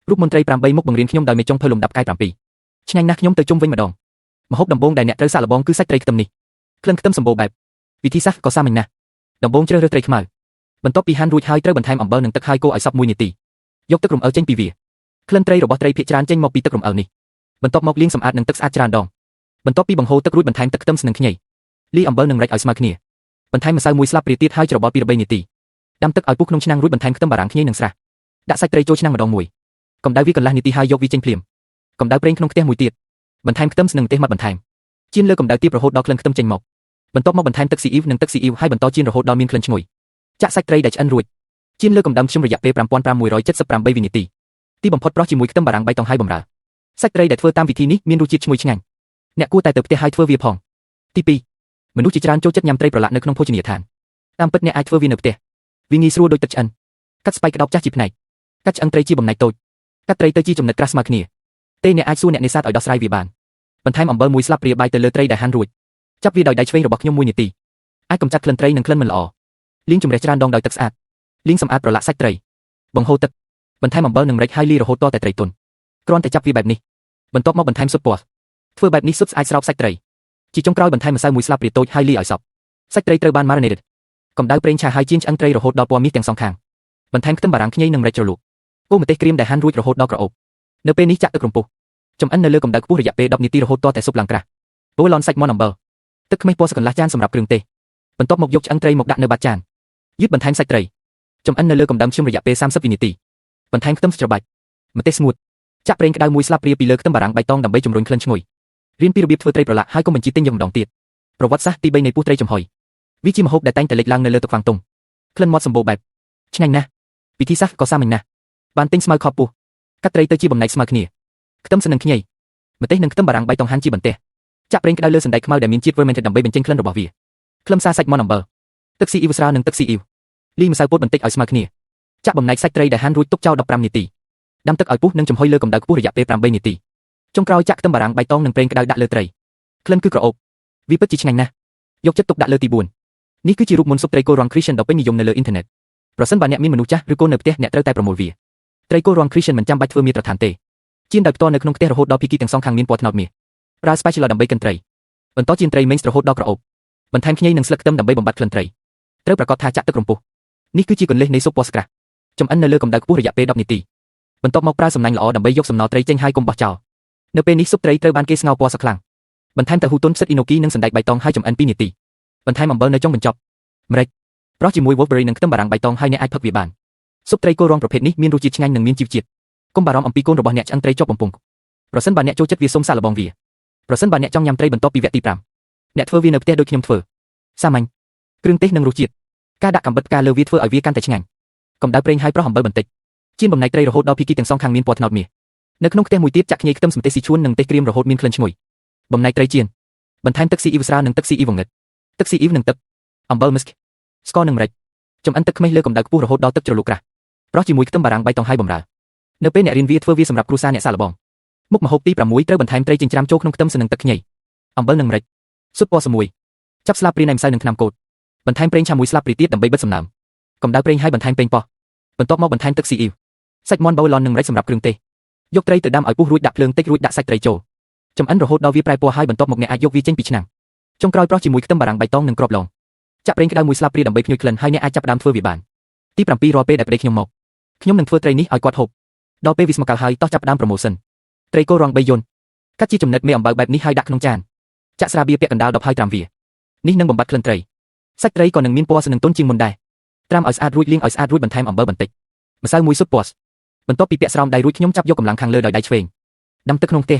រូបមន្ត្រី8មុខបង្រៀនខ្ញុំដោយមេចុងភៅលំដាប់កាយ7ឆ្ងាញ់ណាស់ខ្ញុំទៅជុំវិញម្ដងម្ហូបដំបូងដែលអ្នកត្រូវសាកល្បងគឺសាច់ត្រីខ្ទឹមនេះក្លិនខ្ទឹមសម្បូរបែបវិធីសាស្ត្រក៏សាមញ្ញណាស់ដំបូងជ្រើសរើសត្រីខ្មៅបន្ទាប់ពីហាន់រួចហើយត្រូវបន្ថែមអំបិលនិងទឹកហើយកូរឲ្យសព្វ1នាទីយកទឹករំអិលចេញពីវាក្លិនត្រីរបស់ត្រីភាគច្រើនចេញមកពីទឹករំអិលនេះបន្ទាប់មកលាងសម្អាតនឹងទឹកស្អាតច្រើនដងបន្ទាប់ពីបង្ហូរទឹករួចបន្ថែមទឹកខ្ទឹមស្នឹងខ្ញីលាយអំបិលនិងម្រេចឲ្យស្មើគ្នាបន្ថែមម្សៅ1ស្លាបព្រាទៀតហើយច្របល់2 3នាទីដាំទឹកឲ្យពុះក្នុងឆ្នាំងរួចបន្ថែមខ្ទឹមបារាំងខ្ញីនិងស្រាដាក់សាច់ត្រីចូលឆ្នាំងម្ដងមួយកម្ដៅវាកន្លះនាទីហើយយកវាចេញភ្លាមកម្ដៅប្រេងក្នុងខ្ទះមួយទៀតបន្ថែមខ្ទឹមស្នឹងម្ទេសម៉ត់បន្ថែមចៀនលើកម្ដៅទាបរហូតដល់ក្លិនខ្ទឹមចេញមកបន្ទាប់មកបន្ថែមទឹកស៊ីអ៊ីវនិងទឹកស៊ីអ៊ីវហើយបន្តចៀនរហូតដល់មានក្លិនឈ្ងុយចាក់សាច់ត្រីដែលឆ្អិនរួចចៀនលើកម្ដៅមធ្យមរយៈពេល5578វិនាទីទីបំផុតប្រោះជាមួយខ្ទឹមបារាំងបៃតងហើយបម្រើសាច់ត្រីដែលធ្វើតាមវិធីនេះមានរសជាតិឈ្ងុយឆ្ងាញ់អ្នកគួរតែទៅផ្ទះហើយធ្វើវាផងទី2មនុស្សជាច្រើនចូលចិត្តញ៉ាំត្រីប្រឡាក់នៅក្នុងភោជនីយដ្ឋានតាមពិតអ្នកអាចធ្វើវានៅផ្ទះវាងាយស្រួលដូចទឹកឆ្អិនកាត់ស្បែកក្តោបចាស់ជាផ្នែកកាត់ឆ្អឹងត្រីជាបំណែកតូចកាត់ត្រីទៅជាចំណិតក្រាស់ស្មើគ្នាទេអ្នកអាចសួរអ្នកនេសាទឲ្យដោះស្រាយវាបានបន្ថែមអំបិល1ស្លាបព្រាបាយទៅលើត្រីដែលហាន់រួចចាប់វាដោយដៃឆ្វេងរបស់ខ្ញុំ1នាទីអាចកម្ចាត់ក្លិនត្រីនិងក្លិនមិនល្អលាងជម្រះច្រើនដងដោយទឹកស្អាតលាងសម្អាតប្រឡាក់សាច់ត្រីបង្ហូរទឹកបន្ថែមអំបិលនិងម្រេចហើយលាយរហូតទាល់តែត្រីទន់គ្រាន់តែចាប់វាបែបនេះបន្ទាប់មកបន្ថែមស៊ុបពណ៌ធ្វើបែបនេះស៊ុបស្អាតស្រោបសាច់ត្រីជាចុងក្រោយបន្ថែមម្សៅ1ស្លាបព្រាតូចហើយលាយឲ្យសព្វសាច់ត្រីត្រូវបាន marinated កម្ដៅប្រេងឆាហើយចៀនឆ្អឹងត្រីរហូតដល់ពណ៌មាសទាំងសងខាងបន្ថែមខ្ទឹមបារាំងខ្ញីនិងម្រេចជ្រលក់កូរម្ទេសក្រៀមដែលហាន់រួចរហូតដល់ក្រអូបនៅពេលនេះចាក់ទឹករំពុះចម្អិននៅលើកម្ដៅខ្ពស់រយៈពេល10នាទីរហូតទាល់តែស៊ុបឡើងក្រាស់បូឡនសាច់មាន់អំបិលទឹកខ្មេះពណ៌សកន្លះចានសម្រាប់គ្រឿងទេសបន្ទាប់មកយកឆ្អឹងត្រីមកដាក់នៅបាតចានយឺតបន្ថែមសាច់ត្រីចម្អិននៅលើកម្ដៅមធ្យមរយៈពេល30វិនាទីបន្ថែមខ្ទឹមច្របាច់ម្ទេសស្ងួតចាក់ប្រេងក្ដៅ1ស្លាបព្រាពីលើខ្ទឹមបារាំងបៃតងដើម្បីជំរុញក្លិនឈ្ងុយរៀនពីរបៀបធ្វើត្រីប្រឡាក់ហើយកុំបញ្ជាទិញយកម្ដងទៀតប្រវត្តិសាស្ត្រទី3នៃពោះត្រីចំហុយវាជាម្ហូបដែលតែងតែលេចឡើងនៅលើទឹកហ្វាំងតុងក្លិនមាត់សម្បូរបែបឆ្ងាញ់ណាស់វិធីសាស្ត្រក៏សាមញ្ញណាស់បានទិញស្មៅខប់ពោះកាត់ត្រីទៅជាបំណែកស្មើគ្នាខ្ទឹមស្នឹងខ្ញីម្ទេសនិងខ្ទឹមបារាំងបៃតងហាន់ជាបន្ទះចាក់ប្រេងក្ដៅលើសណ្តែកខ្មៅដែលមានជាតិ fermented ដើម្បីបញ្ចេញក្លិនរបស់វាខ្លឹមសារសាច់មាន់អំបិលទឹកស៊ីអ៊ីវស្រាលនិងទឹកស៊ីអ៊ីវលាយម្សៅពោតបន្តិចឲ្យស្មើគ្នាចាក់បំណែកសាច់ត្រីដែលហាន់រួចទុកចោល15នាទីដាំទឹកឲ្យពុះនិងចំហុយលើកម្ដៅខ្ពស់រយៈពេល8នាទីចុងក្រោយចាក់ខ្ទឹមបារាំងបៃតងនិងប្រេងក្ដៅដាក់លើត្រីក្លិនគឺក្រអូបវាពិតជាឆ្ងាញ់ណាស់យកចិត្តទុកដាក់លើទី4នេះគឺជារូបមន្តស៊ុបត្រីគោរ៉ងគ្រីស្យនដ៏ពេញនិយមនៅលើអ៊ីនធឺណិតប្រសិនបើអ្នកមានមនុស្សចាស់ឬកូននៅផ្ទះអ្នកត្រូវតែប្រមូលវាត្រីគោរ៉ងគ្រីស្យនមិនចាំបាច់ធ្វើមាត្រដ្ឋានទេចៀនដោយផ្ទាល់នៅក្នុងខ្ទះរហូតដល់ភាគីទាំងសងខាងមានពណ៌ត្នោតមាសប្រើ spatula ដើម្បីកិនត្រីបន្តចៀនត្រី mains រហូតដល់ក្រអូបបន្ថែមខ្ញីនិងស្លឹកខ្ទឹមដើម្បីបំបត្តិក្លិនត្រីត្រូវប្រាកដថាចាក់ទឹករំពុះនេះគឺជាគន្លឹះនៃស៊ុបពណ៌ស្ក្រាស់ចម្អិននៅលើកម្ដៅខ្ពស់រយៈពេល10នាទីបន្ទាប់មកប្រើសំណាញ់ល្អដើម្បីយកសំណល់ត្រីចេញហើយកុំបោះចោលនៅពេលនេះស៊ុបត្រីត្រូវបានគេស្ងោរពណ៌សខ្លាំងបន្ថែមទៅហ៊ូទុនផ្សិតអ៊ីណូគីនិងសណ្តែកបៃតងហើយចម្អិន2នាទីបន្ថែមអំបិលនៅចុងបញ្ចប់ម្រេចប្រោះជាមួយ wolfberry និងខ្ទឹមបារាំងបៃតងហើយអ្នកអាចផឹកវាបានស៊ុបត្រីគោរ៉ងប្រភេទនេះមានរសជាតិឆ្ងាញ់និងមានជីវជាតិកុំបារម្ភអំពីកូនរបស់អ្នកឆ្អឹងត្រីជាប់បំពង់ប្រសិនបើអ្នកចូលចិត្តវាសូមសាកល្បងវាប្រសិនបើអ្នកចង់ញ៉ាំត្រីបន្ទាប់ពីវគ្គទី5អ្នកធ្វើវានៅផ្ទះដូចខ្ញុំធ្វើសាមញ្ញគ្រឿងទេសនិងរសជាតិការដាក់កាំបិតផ្កាលើវាធ្វើឲ្យវាកាន់តែឆ្ងាញ់កម្ដៅប្រេងហើយប្រោះអំបិលបន្តិចចៀនបំណែកត្រីរហូតដល់ភាគីទាំងសងខាងមានពណ៌ត្នោតមាសនៅក្នុងខ្ទះមួយទៀតចាក់ខ្ញីខ្ទឹមម្ទេសស៊ីឈួននិងម្ទេសក្រៀមរហូតមានក្លិនឈ្ងុយបំណែកត្រីចៀនបន្ថែមទឹកស៊ីអ៊ីវស្រាលនិងទឹកស៊ីអ៊ីវងឹតទឹកស៊ីអ៊ីវនិងទឹកអំបិល misk ស្ករនិងម្រេចចម្អិនទឹកខ្មេះលើកម្ដៅខ្ពស់រហូតដល់ទឹកជ្រលក់ក្រាស់ប្រោះជាមួយខ្ទឹមបារាំងបៃតងហើយបម្រើនៅពេលអ្នករៀនវាធ្វើវាសម្រាប់គ្រួសារអ្នកសាកល្បងមុខម្ហូបទី6ត្រូវបន្ថែមត្រីចិញ្ច្រាំចូលក្នុងខ្ទឹមសនិងទឹកខ្ញីអំបិលនិងម្រេចស៊ុបពណ៌សមួយចាប់ស្លាបព្រានៃម្សៅនិងថ្នាំកូតបន្ថែមប្រេងឆា1ស្លាបព្រាទៀតដើម្បីបិទសំណើមកម្ដៅប្រេងហើយបន្ថែមប៉េងប៉ោះបន្ទាប់មកបន្ថែមទឹកស៊ីអ៊ីវសាច់មាន់បូឡននិងម្រេចសម្រាប់គ្រឿងទេសយកត្រីទៅដាំឲ្យពុះរួចដាក់ភ្លើងតិចរួចដាក់សាច់ត្រីចូលចម្អិនរហូតដល់វាប្រែពណ៌ហើយបន្ទាប់មកអ្នកអាចយកវាចេញពីឆ្នាំងចុងក្រោយប្រោះជាមួយខ្ទឹមបារាំងបៃតងនិងគ្រាប់ឡងចាក់ប្រេងក្ដៅ1ស្លាបព្រាដើម្បីភ្ញួយក្លិនហើយអ្នកអាចចាប់ផ្ដើមធ្វើវាបានទី7រាល់ពេលដែលប្តីខ្ញុំមកខ្ញុំនឹងធ្វើត្រីនេះឲ្យគាត់ហូបដល់ពេលវាស្មកាលហើយតោះចាប់ផ្ដើមប្រូម៉ូសិនត្រីគោរ៉ង3យន្តកាត់ជាចំណិតមេអំបៅបែបនេះហើយដាក់ក្នុងចានចាក់ស្រាបៀរពាក់កណ្ដាល10ហើយត្រាំវានេះនឹងបំបត្តិក្លិនត្រីសាច់ត្រីក៏នឹងមានពណ៌ស្នឹងទន់ជាងមុនដែរត្រាំឲ្យស្អាតរួចលាងឲ្យស្អាតរួចបន្ថែមអំបិលបន្តិចម្សៅ1ស៊ុបពណ៌បន្ទាប់ពីពាក់ស្រោមដៃរួចខ្ញុំចាប់យកកម្លាំងខាងលើដោយដៃឆ្វេងដាំទឹកក្នុងខ្ទះ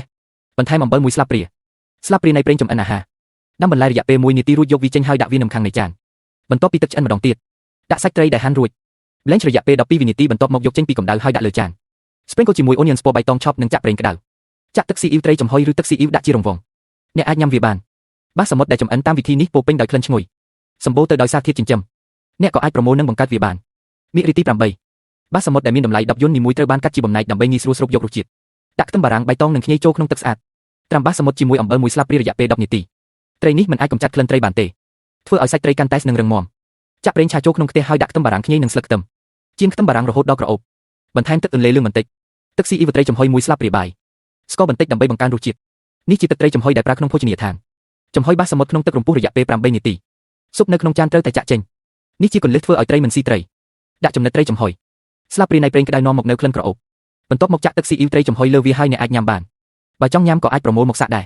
បន្ថែមអំបិល1ស្លាបព្រានៃប្រេងចម្អិនអាហារដាំបន្លែរយៈពេល1នាទីរួចយកវាចេញហើយដាក់វានៅខាងនៃចានបន្ទាប់ពីទឹកឆ្អិនម្ដងទៀតដាក់សាច់ត្រីដែលហាន់រួចលែងរយៈពេល12វិនាទីបន្ទាប់មកយកចេញពីកម្ដៅហើយដាក់លើចាន sprinkle ជាមួយ onion ស្ពណ៌បៃតងឆប់និងចាក់ប្រេងក្ដៅចាក់ទឹកស៊ីអ៊ីវត្រីចំហុយឬទឹកស៊ីអ៊ីវដាក់ជារង្វង់អ្នកអាចញ៉ាំវាបានបាសសមុទ្រដែលចម្អិនតាមវិធីនេះពោពេញដោយក្លិនឈ្ងុយសម្បូរទៅដោយសារធាតុចិញ្ចឹមអ្នកក៏អាចប្រមូលនិងបង្កើតវាបានមាគ្រីទី8បាសសមុទ្រដែលមានតម្លៃ10យន្តនីមួយត្រូវបានកាត់ជាបំណែកដើម្បីងាយស្រួលស្រូបយករសជាតិដាក់ខ្ទឹមបារាំងបៃតងនិងខ្ញីចូលក្នុងទឹកស្អាតត្រាំបាសសមុទ្រជាមួយអំបិល1ស្លាបព្រារយៈពេល10នាទីត្រីនេះមិនអាចកម្ចាត់ក្លិនត្រីបានទេធ្វើឲ្យសាច់ត្រីកាន់តែស្នឹងរឹងមាំចាក់ប្រេងឆាចូលក្នុងខ្ទះហើយដាក់ខ្ទឹមបារាំងខ្ញីនិងស្លឹកខ្ទឹមចៀនខ្ទឹមបារាំងរហូតដល់ក្រអូបបន្ថែមទឹកទន្លេលឿងបន្តិច ទឹកស៊ីអ៊ីវត្រីចំហុយមួយស្លាបព្រាបាយស្ករបន្តិចដើម្បីបង្កើនរសជាតិនេះជាទឹកត្រីចំហុយដែលប្រើក្នុងភោជនីយដ្ឋានចំហុយបាសសមុទ្រក្នុងទឹករំពុះរយៈពេល8នាទីស៊ុបនៅក្នុងចានត្រូវតែចាក់ចេញនេះជាគន្លឹះធ្វើឲ្យត្រីមិនស៊ីត្រីដាក់ចំណិតត្រីចំហុយស្លាបព្រានៃប្រេងក្តៅនាំមកនៅក្លិនក្រអូបបន្ទាប់មកចាក់ទឹកស៊ីអ៊ីវត្រីចំហុយលើវាហើយអ្នកអាចញ៉ាំបានបើចង់ញ៉ាំក៏អាចប្រមូលមកសាកដែរ